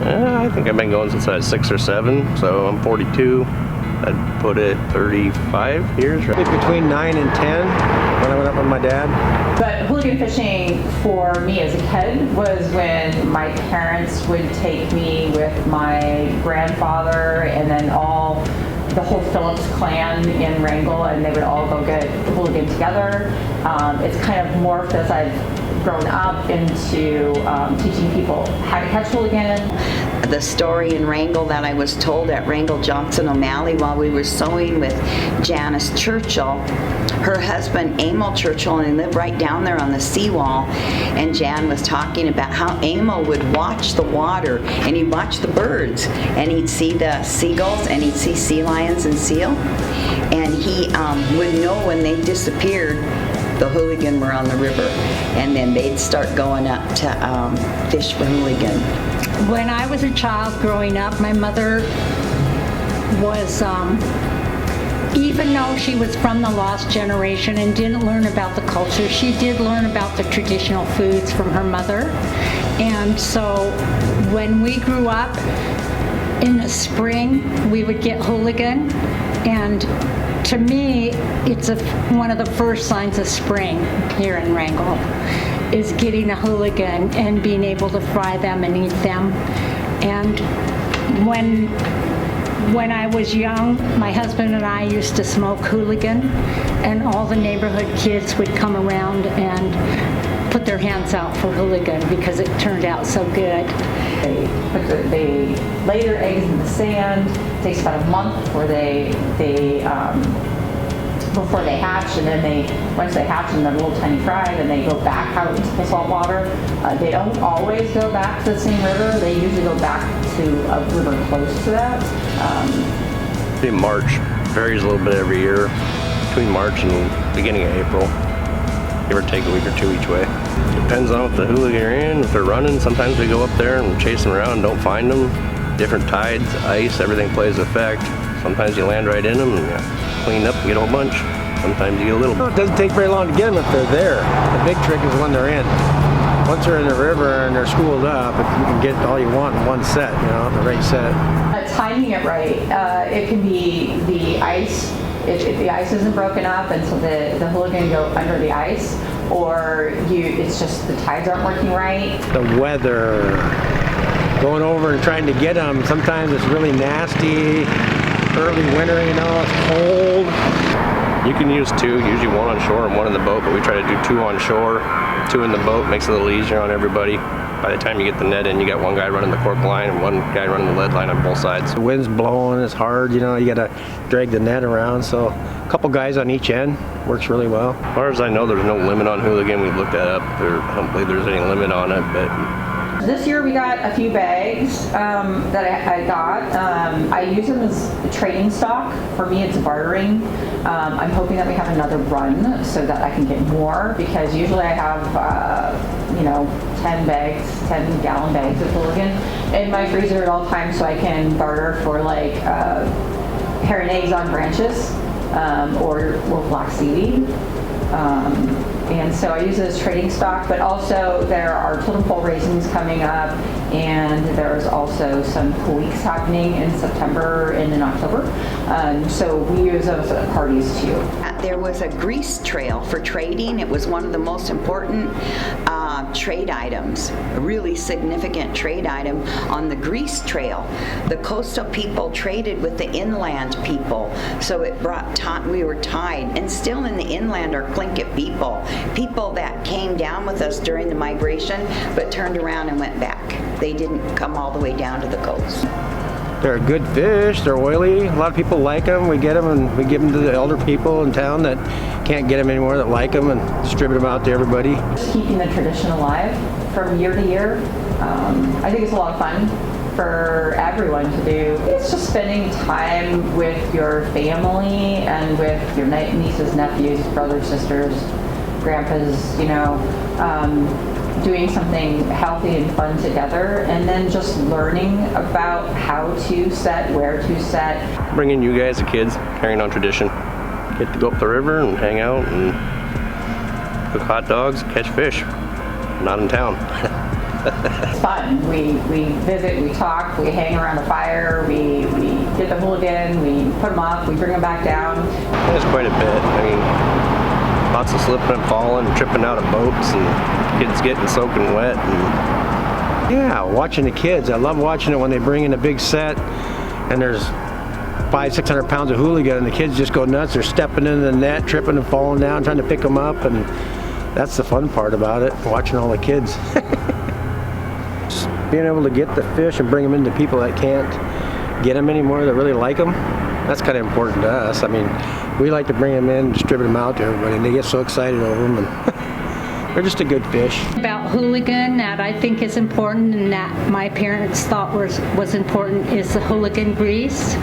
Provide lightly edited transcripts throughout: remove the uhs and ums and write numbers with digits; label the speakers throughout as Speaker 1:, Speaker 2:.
Speaker 1: I think I've been going since I was 6 or 7, so I'm 42. I'd put it 35 years, right?
Speaker 2: Between 9 and 10 when I went up with my dad.
Speaker 3: But hooligan fishing for me as a kid was when my parents would take me with my grandfather and then the whole Phillips clan in Wrangell, and they would all go get hooligan together. It's kind of morphed as I've grown up into teaching people how to catch hooligan.
Speaker 4: The story in Wrangell that I was told at Wrangell Johnson O'Malley while we were sewing with Janice Churchill, her husband Emil Churchill, and they lived right down there on the seawall, and Jan was talking about how Emil would watch the water and he'd watch the birds and he'd see the seagulls and he'd see sea lions and seal, and he would know when they disappeared the hooligan were on the river, and then they'd start going up to fish for hooligan.
Speaker 5: When I was a child growing up, my mother was, even though she was from the lost generation and didn't learn about the culture, she did learn about the traditional foods from her mother. And so when we grew up in the spring, we would get hooligan, and to me, it's one of the first signs of spring here in Wrangell, is getting a hooligan and being able to fry them and eat them. And when I was young, my husband and I used to smoke hooligan, and all the neighborhood kids would come around and put their hands out for hooligan because it turned out so good.
Speaker 3: They lay their eggs in the sand. It takes about a month before they hatch, and then once they hatch and they're a little tiny fry, then they go back out into the salt water. They don't always go back to the same river. They usually go back to a river close to that.
Speaker 1: In March, varies a little bit every year. Between March and beginning of April, give or take a week or two each way. Depends on what the hooligan are in. If they're running, sometimes we go up there and chase them around and don't find them. Different tides, ice, everything plays effect. Sometimes you land right in them and you clean up and get a whole bunch. Sometimes you get a little.
Speaker 2: It doesn't take very long to get them if they're there. The big trick is when they're in. Once they're in the river and they're schooled up, if you can get all you want in one set, the right set.
Speaker 3: Timing it right, it can be the ice. If the ice isn't broken up and so the hooligan go under the ice, or it's just the tides aren't working right.
Speaker 2: The weather, going over and trying to get them, sometimes it's really nasty. Early winter, it's cold.
Speaker 1: You can use 2, usually 1 on shore and 1 in the boat, but we try to do 2 on shore, 2 in the boat, makes it a little easier on everybody. By the time you get the net in, you got one guy running the cork line and one guy running the lead line on both sides.
Speaker 2: The wind's blowing, it's hard, you gotta drag the net around, so a couple guys on each end works really well.
Speaker 1: As far as I know, there's no limit on hooligan. We've looked that up. I don't believe there's any limit on it, but
Speaker 3: this year we got a few bags that I got. I use them as trading stock. For me, it's bartering. I'm hoping that we have another run so that I can get more, because usually I have 10 gallon bags of hooligan in my freezer at all times, so I can barter for like herring eggs on branches or black seaweed. And so I use it as trading stock, but also there are totem pole raisins coming up, and there's also some pool weeks happening in September and in October. So we use those at parties too.
Speaker 4: There was a grease trail for trading. It was one of the most important trade items, a really significant trade item on the grease trail. The coastal people traded with the inland people, so it brought we were tied, and still in the inland are Tlingit people that came down with us during the migration but turned around and went back. They didn't come all the way down to the coast.
Speaker 2: They're good fish, they're oily, a lot of people like them. We get them and we give them to the elder people in town that can't get them anymore, that like them, and distribute them out to everybody.
Speaker 3: Just keeping the tradition alive from year to year. I think it's a lot of fun for everyone to do. It's just spending time with your family and with your nieces, nephews, brothers, sisters, grandpas, doing something healthy and fun together, and then just learning about how to set, where to set.
Speaker 1: Bringing you guys, the kids, carrying on tradition. Get to go up the river and hang out and cook hot dogs, catch fish. Not in town.
Speaker 3: It's fun. We visit, we talk, we hang around the fire, we get the hooligan, we put them up, we bring them back down.
Speaker 1: It's quite a bit. I mean, lots of slipping and falling, tripping out of boats, and kids getting soaking wet. And
Speaker 2: Yeah, watching the kids. I love watching it when they bring in a big set and there's 500-600 pounds of hooligan and the kids just go nuts. They're stepping into the net, tripping and falling down, trying to pick them up, and that's the fun part about it, watching all the kids. Just being able to get the fish and bring them into people that can't get them anymore, that really like them, that's kind of important to us. I mean, we like to bring them in, distribute them out to everybody, and they get so excited over them, and they're just a good fish.
Speaker 5: About hooligan that I think is important and that my parents thought was important is the hooligan grease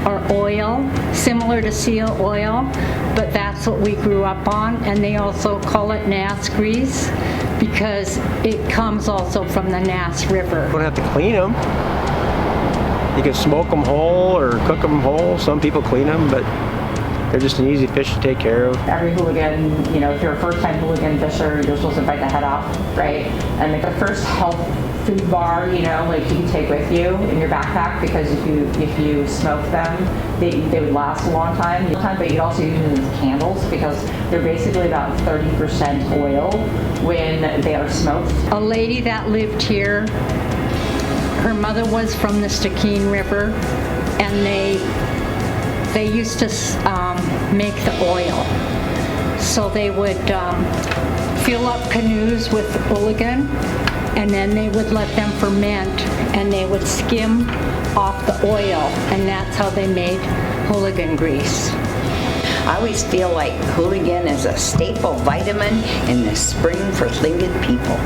Speaker 5: or oil, similar to seal oil, but that's what we grew up on, and they also call it Nass grease because it comes also from the Nass River.
Speaker 2: You don't have to clean them. You can smoke them whole or cook them whole. Some people clean them, but they're just an easy fish to take care of.
Speaker 3: Every hooligan, you know, if you're a first-time hooligan fisher, you're supposed to bite the head off, right? And like the first health food bar, you know, like you can take with you in your backpack, because if you smoke them, they would last a long time. But you'd also use them as candles because they're basically about 30% oil when they are smoked.
Speaker 5: A lady that lived here, her mother was from the Stikine River, and they used to make the oil. So they would fill up canoes with hooligan, and then they would let them ferment, and they would skim off the oil, and that's how they made hooligan grease.
Speaker 4: I always feel like hooligan is a staple vitamin in the spring for Tlingit people.